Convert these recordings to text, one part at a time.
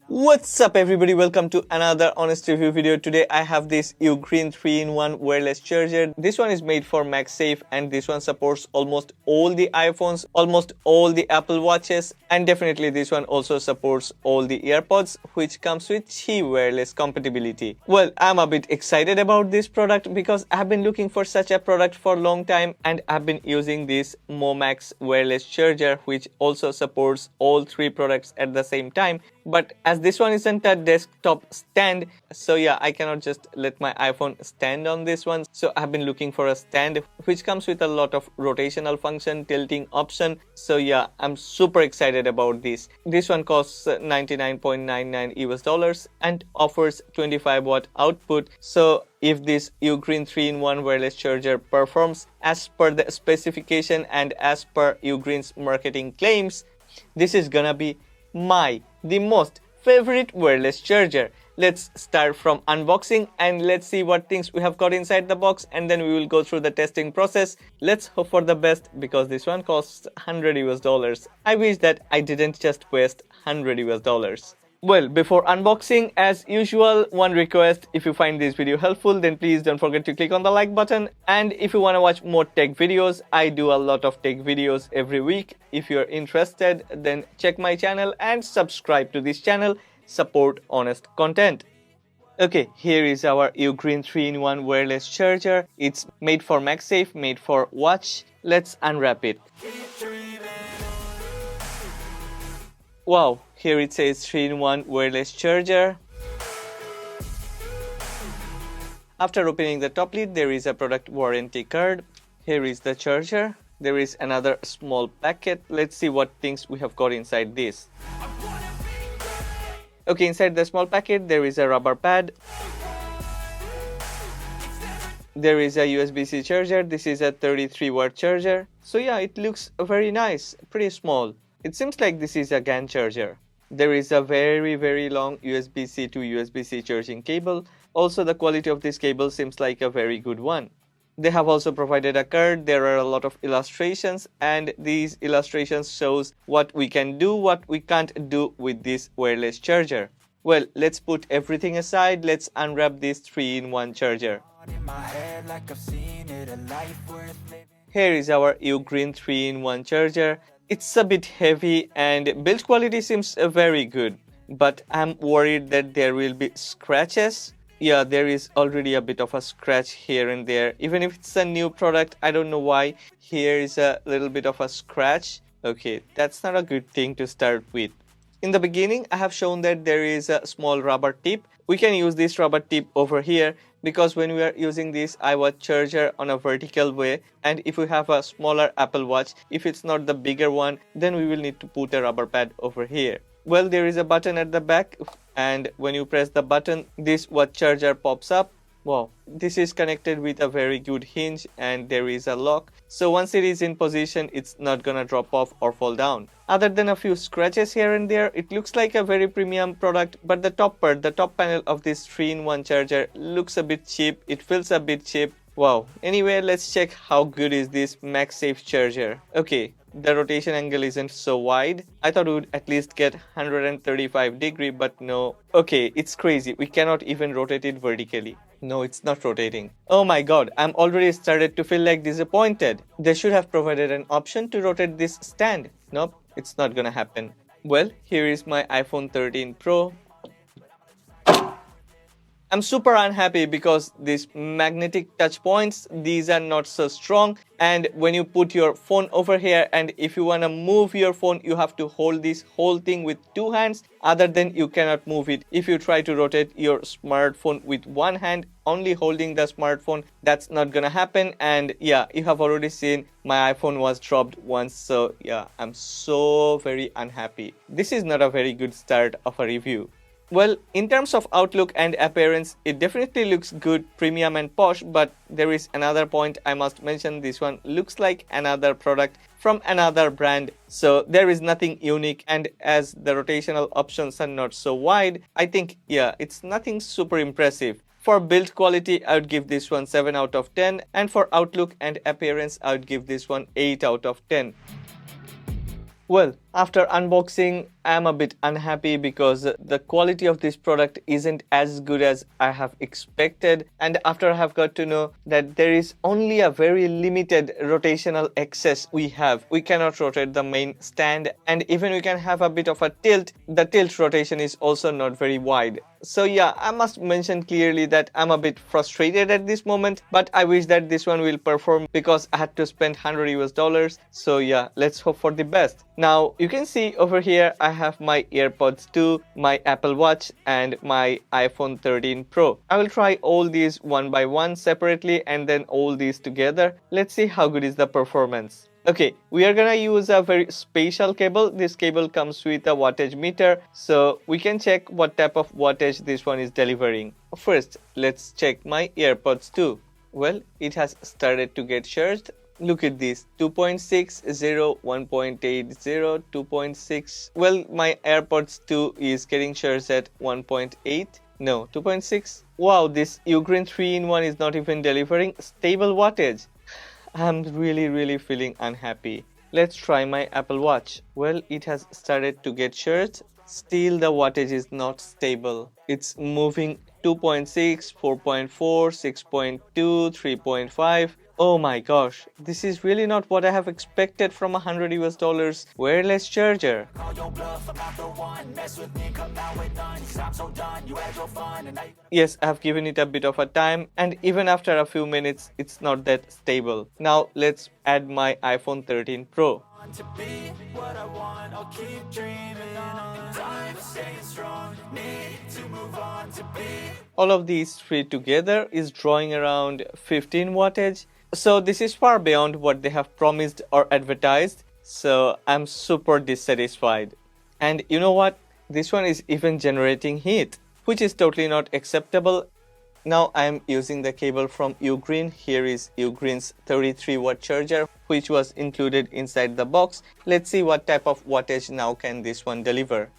What's up everybody, welcome to another honest review video. Today I have this UGreen 3-in-1 wireless charger. This one is made for MagSafe and this one supports almost all the iPhones, almost all the Apple Watches, and definitely this one also supports all the AirPods, which comes with Qi wireless compatibility. Well, I'm a bit excited about this product because I've been looking for such a product for a long time and I've been using this Momax wireless charger which also supports all three products at the same time. But as this one isn't a desktop stand, so yeah, I cannot just let my iPhone stand on this one. So I've been looking for a stand which comes with a lot of rotational function, tilting option. So yeah, I'm super excited about this. This one costs $99.99 US and offers 25 watt output. So if this UGreen 3-in-1 wireless charger performs as per the specification and as per UGreen's marketing claims, this is gonna be the most favorite wireless charger. Let's start from unboxing and let's see what things we have got inside the box, and then we will go through the testing process. Let's hope for the best because this one costs $100 US. I wish that I didn't just waste $100 US. Well, before unboxing, as usual, one request: if you find this video helpful, then please don't forget to click on the like button. And if you want to watch more tech videos, I do a lot of tech videos every week. If you're interested, then check my channel and subscribe to this channel. Support honest content. Okay, here is our UGreen 3-in-1 wireless charger. It's made for MagSafe, made for watch. Let's unwrap it. Wow, here it says 3-in-1 wireless charger. After opening the top lid, there is a product warranty card. Here is the charger. There is another small packet. Let's see what things we have got inside this. Okay, inside the small packet, there is a rubber pad. There is a USB-C charger. This is a 33 watt charger. So yeah, it looks very nice, pretty small. It seems like this is a GAN charger. There is a very long USB-C to USB-C charging cable. Also, the quality of this cable seems like a very good one. They have also provided a card. There are a lot of illustrations, and these illustrations shows what we can do, what we can't do with this wireless charger. Well, let's put everything aside. Let's unwrap this 3-in-1 charger. Here is our UGreen 3-in-1 charger. It's a bit heavy and build quality seems very good, but I'm worried that there will be scratches. Yeah, there is already a bit of a scratch here and there. Even if it's a new product, I don't know why. Here is a little bit of a scratch. Okay, that's not a good thing to start with. In the beginning, I have shown that there is a small rubber tip. We can use this rubber tip over here because when we are using this iWatch charger on a vertical way, and if we have a smaller Apple Watch, if it's not the bigger one, then we will need to put a rubber pad over here. Well, there is a button at the back, and when you press the button, this watch charger pops up. Wow, this is connected with a very good hinge and there is a lock. So once it is in position, it's not gonna drop off or fall down. Other than a few scratches here and there, it looks like a very premium product, but the top part, the top panel of this 3-in-1 charger looks a bit cheap. It feels a bit cheap. Wow. Anyway, let's check how good is this MagSafe charger. Okay, the rotation angle isn't so wide. I thought we would at least get 135 degree, but no. Okay, it's crazy. We cannot even rotate it vertically. No, it's not rotating. Oh my god, I'm already started to feel like disappointed. They should have provided an option to rotate this stand. Nope, it's not gonna happen. Well, here is my iPhone 13 Pro. I'm super unhappy because these magnetic touch points, these are not so strong, and when you put your phone over here and if you want to move your phone, you have to hold this whole thing with two hands. Other than you cannot move it. If you try to rotate your smartphone with one hand, only holding the smartphone, that's not gonna happen. And yeah, you have already seen my iPhone was dropped once, so yeah, I'm so very unhappy. This is not a very good start of a review. Well, in terms of outlook and appearance, it definitely looks good, premium and posh, but there is another point I must mention. This one looks like another product from another brand, so there is nothing unique, and as the rotational options are not so wide, I think, yeah, it's nothing super impressive. For build quality, I would give this one 7 out of 10, and for outlook and appearance, I would give this one 8 out of 10. Well, After unboxing, I'm a bit unhappy because the quality of this product isn't as good as I have expected, and after I have got to know that there is only a very limited rotational access we cannot rotate the main stand, and even we can have a bit of a tilt. The tilt rotation is also not very wide. So yeah, I must mention clearly that I'm a bit frustrated at this moment, but I wish that this one will perform because I had to spend $100 US. So yeah, let's hope for the best. Now you can see over here I have my AirPods 2, my Apple Watch and my iPhone 13 Pro. I will try all these one by one separately and then all these together. Let's see how good is the performance. Okay, we are gonna use a very special cable. This cable comes with a wattage meter, so we can check what type of wattage this one is delivering. First, let's check my AirPods 2. Well, it has started to get charged. Look at this, 2.60, 1.80, 2.6. Well, my AirPods 2 is getting charged at 1.8. No, 2.6. Wow, this UGreen 3-in-1 is not even delivering stable wattage. I'm really feeling unhappy. Let's try my Apple Watch. Well, it has started to get charged. Still the wattage is not stable. It's moving 2.6, 4.4, 6.2, 3.5. Oh my gosh, this is really not what I have expected from $100 wireless charger. Yes, I have given it a bit of a time, and even after a few minutes, it's not that stable. Now let's add my iPhone 13 Pro. All of these three together is drawing around 15 wattage. So this is far beyond what they have promised or advertised. So I'm super dissatisfied. And you know what? This one is even generating heat, which is totally not acceptable. Now I'm using the cable from UGreen. Here is UGreen's 33-watt charger, which was included inside the box. Let's see what type of wattage now can this one deliver.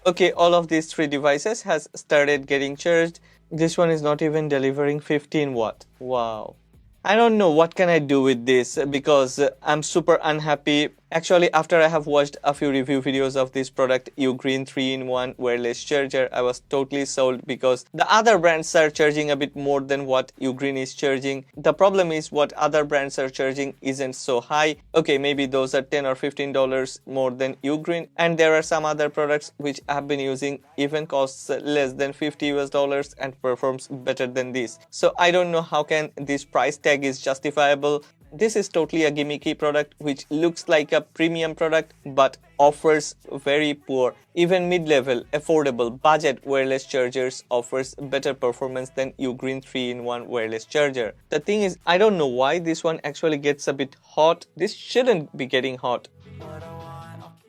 Okay, all of these three devices has started getting charged. This one is not even delivering 15 watt. Wow. I don't know what can I do with this because I'm super unhappy. Actually, after I have watched a few review videos of this product, UGreen 3-in-1 wireless charger, I was totally sold because the other brands are charging a bit more than what UGreen is charging. The problem is what other brands are charging isn't so high. Okay, maybe those are $10 or $15 more than UGreen, and there are some other products which I have been using even costs less than $50 and performs better than this. So I don't know how can this price tag is justifiable. This is totally a gimmicky product which looks like a premium product but offers very poor, even mid-level, affordable, budget wireless chargers offers better performance than UGreen 3-in-1 wireless charger. The thing is, I don't know why this one actually gets a bit hot. This shouldn't be getting hot.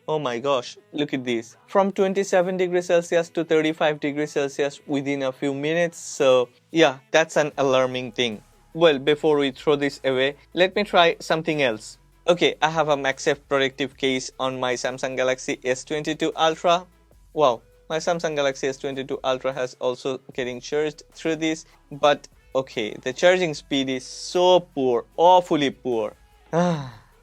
Oh my gosh, look at this. From 27 degrees Celsius to 35 degrees Celsius within a few minutes. So yeah, that's an alarming thing. Well, before we throw this away, let me try something else. Okay, I have a MagSafe protective case on my Samsung Galaxy S22 Ultra. Wow, my Samsung Galaxy S22 Ultra has also getting charged through this. But okay, the charging speed is so poor, awfully poor.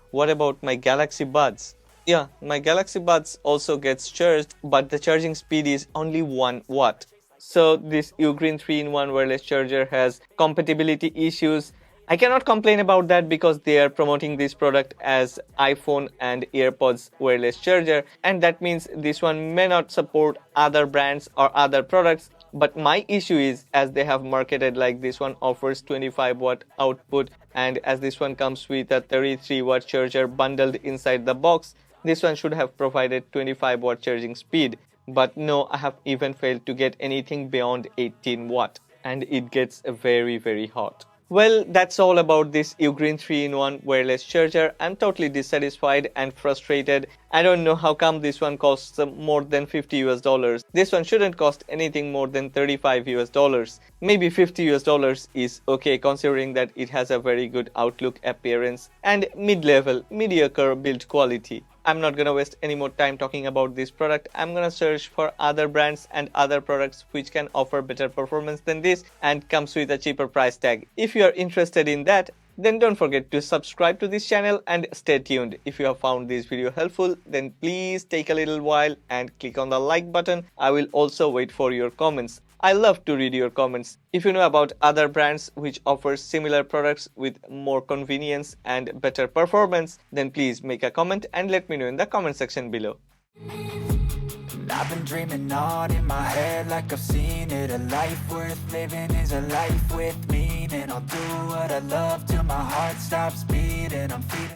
What about my Galaxy Buds? Yeah, my Galaxy Buds also gets charged, but the charging speed is only 1 watt. So this UGreen 3-in-1 wireless charger has compatibility issues. I cannot complain about that because they are promoting this product as iPhone and AirPods wireless charger, and that means this one may not support other brands or other products. But my issue is, as they have marketed like this one offers 25 watt output, and as this one comes with a 33 watt charger bundled inside the box, this one should have provided 25 watt charging speed. But no, I have even failed to get anything beyond 18 watt, and it gets very hot. Well, that's all about this UGreen 3-in-1 wireless charger. I'm totally dissatisfied and frustrated. I don't know how come this one costs more than $50. This one shouldn't cost anything more than $35. Maybe $50 is okay considering that it has a very good outlook appearance and mid-level, mediocre build quality. I'm not gonna waste any more time talking about this product. I'm gonna search for other brands and other products which can offer better performance than this and comes with a cheaper price tag. If you are interested in that, then don't forget to subscribe to this channel and stay tuned. If you have found this video helpful, then please take a little while and click on the like button. I will also wait for your comments. I love to read your comments. If you know about other brands which offer similar products with more convenience and better performance, then please make a comment and let me know in the comment section below. I've been dreaming on in my head like I've seen it. A life worth living is a life with meaning. I'll do what I love till my heart stops beating. I'm feeding